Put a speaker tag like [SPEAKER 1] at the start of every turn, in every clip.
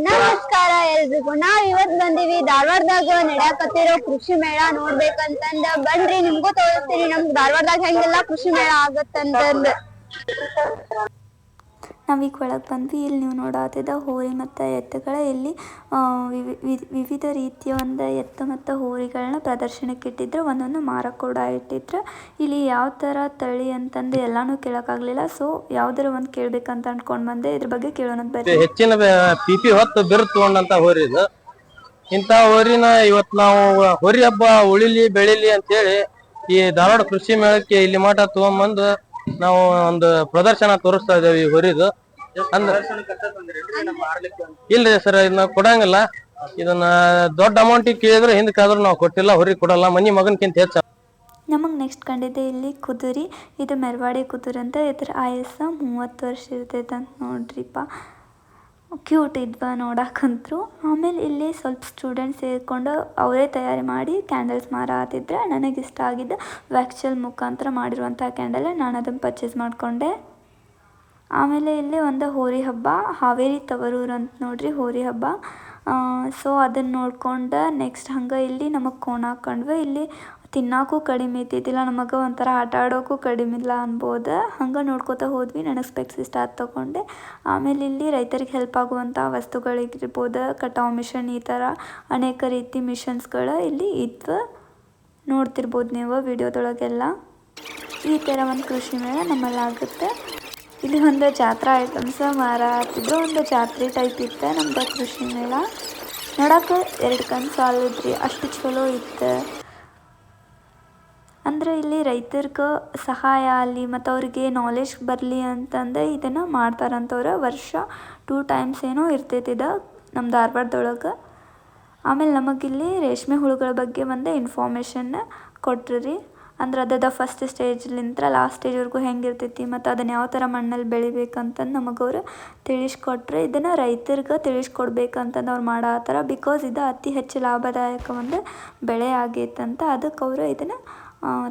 [SPEAKER 1] ನಮಸ್ಕಾರ ಎಲ್ರಿಗೂ. ನಾವ್ ಇವತ್ ಬಂದಿವಿ ಧಾರವಾಡದಾಗ ನಡೆಯಕತ್ತಿರೋ ಕೃಷಿ ಮೇಳ ನೋಡ್ಬೇಕಂತಂದ. ಬನ್ರಿ ನಿಮ್ಗೂ ತೋರಿಸ್ತೀನಿ ನಮ್ಗ್ ಧಾರವಾಡದಾಗ ಹೆಂಗೆಲ್ಲಾ ಕೃಷಿ ಮೇಳ ಆಗತ್ತಂತಂದ.
[SPEAKER 2] ನಾವೀಗ ಒಳಗೆ ಬಂದ್ವಿ. ಇಲ್ಲಿ ನೀವು ನೋಡಾತಿದ್ದ ಹೋರಿ ಮತ್ತು ಎತ್ತುಗಳ ಇಲ್ಲಿ ವಿವಿಧ ರೀತಿಯ ಒಂದು ಎತ್ತು ಮತ್ತು ಹೋರಿಗಳನ್ನ ಪ್ರದರ್ಶನಕ್ಕೆ ಇಟ್ಟಿದ್ರು. ಒಂದೊಂದು ಮಾರಕ್ಕೆ ಕೂಡ ಇಟ್ಟಿದ್ರು. ಇಲ್ಲಿ ಯಾವ ಥರ ತಳಿ ಅಂತಂದು ಎಲ್ಲಾನು ಕೇಳೋಕ್ಕಾಗಲಿಲ್ಲ. ಸೊ ಯಾವ್ದಾರ ಒಂದು ಕೇಳಬೇಕಂತ ಅನ್ಕೊಂಡು ಬಂದೆ. ಇದ್ರ ಬಗ್ಗೆ ಕೇಳೋಣ ಬರ್ರಿ.
[SPEAKER 3] ಹೆಚ್ಚಿನ ಪಿಪಿ ಹೊತ್ತು ಬಿರು ತಗೊಂಡಂತ ಹೋರಿ ಇದು. ಇಂಥ ಹೋರಿನ ಇವತ್ತು ನಾವು ಹೋರಿ ಹಬ್ಬ ಉಳಿಲಿ ಬೆಳಿಲಿ ಅಂತೇಳಿ ಈ ಧಾರವಾಡ ಕೃಷಿ ಮೇಳಕ್ಕೆ ಇಲ್ಲಿ ಮಠ ತಗೊಂಡ್ಬಂದು ನಾವು ಒಂದು ಪ್ರದರ್ಶನ ತೋರಿಸ್ತಾ ಇದ್ದೇವೆ ಈ ಹೋರಿದು. ಅಂದ್ರೆ ಇಲ್ರಿ ಸರ್, ಇದನ್ನ ಕೊಡಂಗಿಲ್ಲ. ಇದನ್ನ ದೊಡ್ಡ ಅಮೌಂಟ್ ಕೇಳಿದ್ರೆ ಹಿಂದಕ್ಕಾದ್ರೂ ನಾವು ಕೊಟ್ಟಿಲ್ಲ, ಹೊರಿ ಕೊಡಲ್ಲ. ಮನಿ ಮಗನ್ಕಿಂತ ಹೆಚ್ಚ.
[SPEAKER 2] ನಮಗೆ ನೆಕ್ಸ್ಟ್ ಕಂಡಿದ್ದೆ ಇಲ್ಲಿ ಕುದುರೆ. ಇದು ಮೆರವಾಡಿ ಕುದುರೆ ಅಂತ. ಇದ್ರ ಆಯಸ್ಸು 30 ವರ್ಷ ಇರ್ತೈತೆ ಅಂತ ನೋಡ್ರಿಪ್ಪ. ಕ್ಯೂಟ್ ಇದ್ವ ನೋಡಕ್ಕಂತರು. ಆಮೇಲೆ ಇಲ್ಲಿ ಸ್ವಲ್ಪ ಸ್ಟೂಡೆಂಟ್ಸ್ ಸೇರಿಕೊಂಡು ಅವರೇ ತಯಾರಿ ಮಾಡಿ ಕ್ಯಾಂಡಲ್ಸ್ ಮಾರಾತಿದ್ರೆ. ನನಗಿಷ್ಟ ಆಗಿದ್ದು ವ್ಯಾಕ್ಚಲ್ ಮುಖಾಂತರ ಮಾಡಿರುವಂಥ ಕ್ಯಾಂಡಲ್. ನಾನು ಅದನ್ನು ಪರ್ಚೇಸ್ ಮಾಡಿಕೊಂಡೆ. ಆಮೇಲೆ ಇಲ್ಲಿ ಒಂದು ಹೋರಿ ಹಬ್ಬ, ಹಾವೇರಿ ತವರೂರು ಅಂತ ನೋಡ್ರಿ ಹೋರಿ ಹಬ್ಬ. ಸೊ ಅದನ್ನು ನೋಡ್ಕೊಂಡು ನೆಕ್ಸ್ಟ್ ಹಂಗೆ ಇಲ್ಲಿ ನಮಗೆ ಕೋಣ ಹಾಕೊಂಡ್ವಿ. ಇಲ್ಲಿ ತಿನ್ನೋಕ್ಕೂ ಕಡಿಮೆ ಇದ್ದಿದ್ದಿಲ್ಲ, ನಮಗೆ ಒಂಥರ ಆಟ ಆಡೋಕ್ಕೂ ಕಡಿಮೆ ಇಲ್ಲ ಅನ್ಬೋದು. ಹಂಗೆ ನೋಡ್ಕೋತಾ ಹೋದ್ವಿ. ನನಗೆ ಸ್ಪೆಕ್ಸ್ ಇಷ್ಟ ಅದು ತೊಗೊಂಡೆ. ಆಮೇಲೆ ಇಲ್ಲಿ ರೈತರಿಗೆ ಹೆಲ್ಪ್ ಆಗುವಂಥ ವಸ್ತುಗಳಿಗಿರ್ಬೋದು, ಕಟಾವು ಮಿಷನ್, ಈ ಥರ ಅನೇಕ ರೀತಿ ಮಿಷನ್ಸ್ಗಳು ಇಲ್ಲಿ ಇದ್ವು. ನೋಡ್ತಿರ್ಬೋದು ನೀವು ವಿಡಿಯೋದೊಳಗೆಲ್ಲ. ಈ ಥರ ಒಂದು ಕೃಷಿ ಮೇಳ ನಮ್ಮಲ್ಲಿ ಆಗುತ್ತೆ. ಇಲ್ಲಿ ಒಂದು ಜಾತ್ರಾ ಐಟಮ್ಸ ಮಾರಾತಿದ್ರು. ಒಂದು ಜಾತ್ರೆ ಟೈಪ್ ಇತ್ತು ನಮ್ದು ಕೃಷಿ ಮೇಳ. ನೋಡೋಕೆ 2 ಕಣ್ಣು ಸಾಲದ್ರಿ, ಅಷ್ಟು ಚಲೋ ಇತ್ತು. ಅಂದರೆ ಇಲ್ಲಿ ರೈತರಿಗೆ ಸಹಾಯ ಆಗಲಿ ಮತ್ತು ಅವ್ರಿಗೆ ನಾಲೆಜ್ ಬರಲಿ ಅಂತಂದು ಇದನ್ನು ಮಾಡ್ತಾರಂತವ್ರು. ವರ್ಷ 2 ಟೈಮ್ಸ್ ಏನೋ ಇರ್ತೈತಿ ಇದು ನಮ್ಮ ಧಾರವಾಡದೊಳಗೆ. ಆಮೇಲೆ ನಮಗಿಲ್ಲಿ ರೇಷ್ಮೆ ಹುಳುಗಳ ಬಗ್ಗೆ ಒಂದು ಇನ್ಫಾರ್ಮೇಷನ್ನ ಕೊಟ್ರಿ. ಅಂದ್ರೆ ಅದದ ಫಸ್ಟ್ ಸ್ಟೇಜ್ಲಿಂದ ಲಾಸ್ಟ್ ಸ್ಟೇಜ್ವರೆಗೂ ಹೆಂಗಿರ್ತೈತಿ ಮತ್ತು ಅದನ್ನು ಯಾವ ಥರ ಮಣ್ಣಲ್ಲಿ ಬೆಳಿಬೇಕಂತಂದು ನಮಗವ್ರು ತಿಳಿಸ್ಕೊಟ್ರೆ. ಇದನ್ನು ರೈತರಿಗೆ ತಿಳಿಸ್ಕೊಡ್ಬೇಕಂತಂದು ಅವ್ರು ಮಾಡತ್ತಾರ. ಬಿಕಾಸ್ ಇದು ಅತಿ ಹೆಚ್ಚು ಲಾಭದಾಯಕ ಒಂದು ಬೆಳೆ ಆಗೈತಂತ. ಅದಕ್ಕೆ ಅವರು ಇದನ್ನು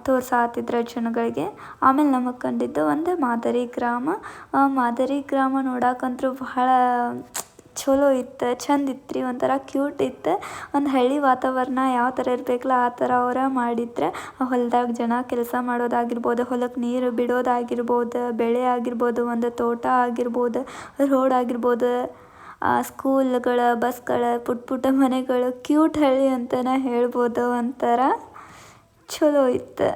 [SPEAKER 2] ತೋರ್ಸಾತಿದ್ರು ಜನಗಳಿಗೆ. ಆಮೇಲೆ ನಮಗೆ ಕಂಡಿದ್ದು ಒಂದು ಮಾದರಿ ಗ್ರಾಮ. ಮಾದರಿ ಗ್ರಾಮ ನೋಡಕ್ಕಂತೂ ಬಹಳ ಚಲೋ ಇತ್ತು, ಚಂದ ಇತ್ತು ರೀ. ಒಂಥರ ಕ್ಯೂಟ್ ಇತ್ತು. ಒಂದು ಹಳ್ಳಿ ವಾತಾವರಣ ಯಾವ ಥರ ಇರಬೇಕಲ್ಲ ಆ ಥರ ಅವರ ಮಾಡಿದ್ರೆ. ಹೊಲದಾಗ ಜನ ಕೆಲಸ ಮಾಡೋದಾಗಿರ್ಬೋದು, ಹೊಲಕ್ಕೆ ನೀರು ಬಿಡೋದಾಗಿರ್ಬೋದು, ಬೆಳೆ ಆಗಿರ್ಬೋದು, ಒಂದು ತೋಟ ಆಗಿರ್ಬೋದು, ರೋಡ್ ಆಗಿರ್ಬೋದು, ಸ್ಕೂಲ್ಗಳು, ಬಸ್ಗಳು, ಪುಟ್ಟ ಮನೆಗಳು. ಕ್ಯೂಟ್ ಹಳ್ಳಿ ಅಂತಲೇ ಹೇಳ್ಬೋದು. ಒಂಥರ ಚಲೋ ಇತ್ತು.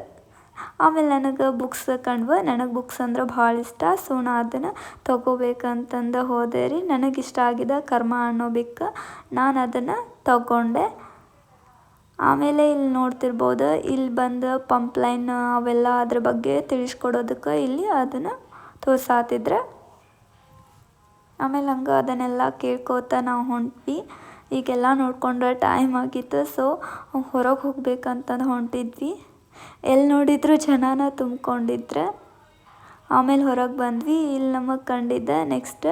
[SPEAKER 2] ಆಮೇಲೆ ನನಗೆ ಬುಕ್ಸ್ ಕಂಡ್ವು. ನನಗೆ ಬುಕ್ಸ್ ಅಂದ್ರೆ ಭಾಳ ಇಷ್ಟ. ಸೊ ನಾ ಅದನ್ನು ತೊಗೋಬೇಕಂತಂದು ಹೋದೆ ರೀ. ನನಗಿಷ್ಟ ಆಗಿದೆ ಕರ್ಮ ಅನ್ನೋ ಬಿಕ್ಕ ನಾನು ಅದನ್ನು ತಗೊಂಡೆ. ಆಮೇಲೆ ಇಲ್ಲಿ ನೋಡ್ತಿರ್ಬೋದು, ಇಲ್ಲಿ ಬಂದು ಪಂಪ್ ಲೈನ್ ಅವೆಲ್ಲ ಅದ್ರ ಬಗ್ಗೆ ತಿಳಿಸ್ಕೊಡೋದಕ್ಕೆ ಇಲ್ಲಿ ಅದನ್ನು ತೋರ್ಸಾತಿದ್ರೆ. ಆಮೇಲೆ ಹಂಗೆ ಅದನ್ನೆಲ್ಲ ಕೇಳ್ಕೋತ ನಾವು ಹೊಂಟ್ವಿ. ಈಗೆಲ್ಲ ನೋಡ್ಕೊಂಡ್ರೆ ಟೈಮ್ ಆಗಿತ್ತು. ಸೊ ಹೊರಗೆ ಹೋಗ್ಬೇಕಂತಂದು ಹೊಂಟಿದ್ವಿ. ಎಲ್ಲಿ ನೋಡಿದ್ರು ಜನನ ತುಂಬಿಕೊಂಡಿದ್ರೆ. ಆಮೇಲೆ ಹೊರಗೆ ಬಂದ್ವಿ. ಇಲ್ಲಿ ನಮಗೆ ಕಂಡಿದ್ದೆ ನೆಕ್ಸ್ಟ್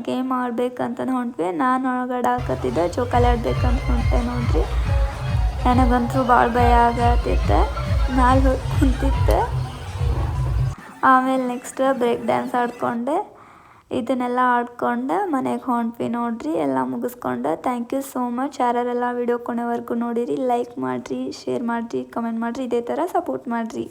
[SPEAKER 2] ಗೇಮ್ ಆಡ್ಬೇಕಂತಂದು ಹೊಂಟ್ವಿ. ನಾನು ಒಳಗಡೆ ಹಾಕತ್ತಿದ್ದೆ ಜೋಕಾಲಿ ಆಡ್ಬೇಕಂತ ಹೊಂಟೆ ನೋಡ್ರಿ. ನನಗಂತೂ ಭಾಳ ಭಯ ಆಗತ್ತಿತ್ತು. ಮ್ಯಾಲೆ ಹೋಗಿ ಕುಂತಿತ್ತು. ಆಮೇಲೆ ನೆಕ್ಸ್ಟ್ ಬ್ರೇಕ್ ಡ್ಯಾನ್ಸ್ ಆಡ್ಕೊಂಡೆ. ಇದನ್ನೆಲ್ಲ ಆಡ್ಕೊಂಡು ಮನೆಗೆ ಹೊಂಟ್ವಿ ನೋಡ್ರಿ. ಎಲ್ಲ ಮುಗಿಸ್ಕೊಂಡು. Thank you so much. ಯಾರೆಲ್ಲ ವಿಡಿಯೋ ಕೊನೆವರೆಗೂ ನೋಡಿರಿ. ಲೈಕ್ ಮಾಡಿರಿ, ಶೇರ್ ಮಾಡಿರಿ, ಕಮೆಂಟ್ ಮಾಡಿರಿ. ಇದೇ ಥರ ಸಪೋರ್ಟ್ ಮಾಡಿರಿ.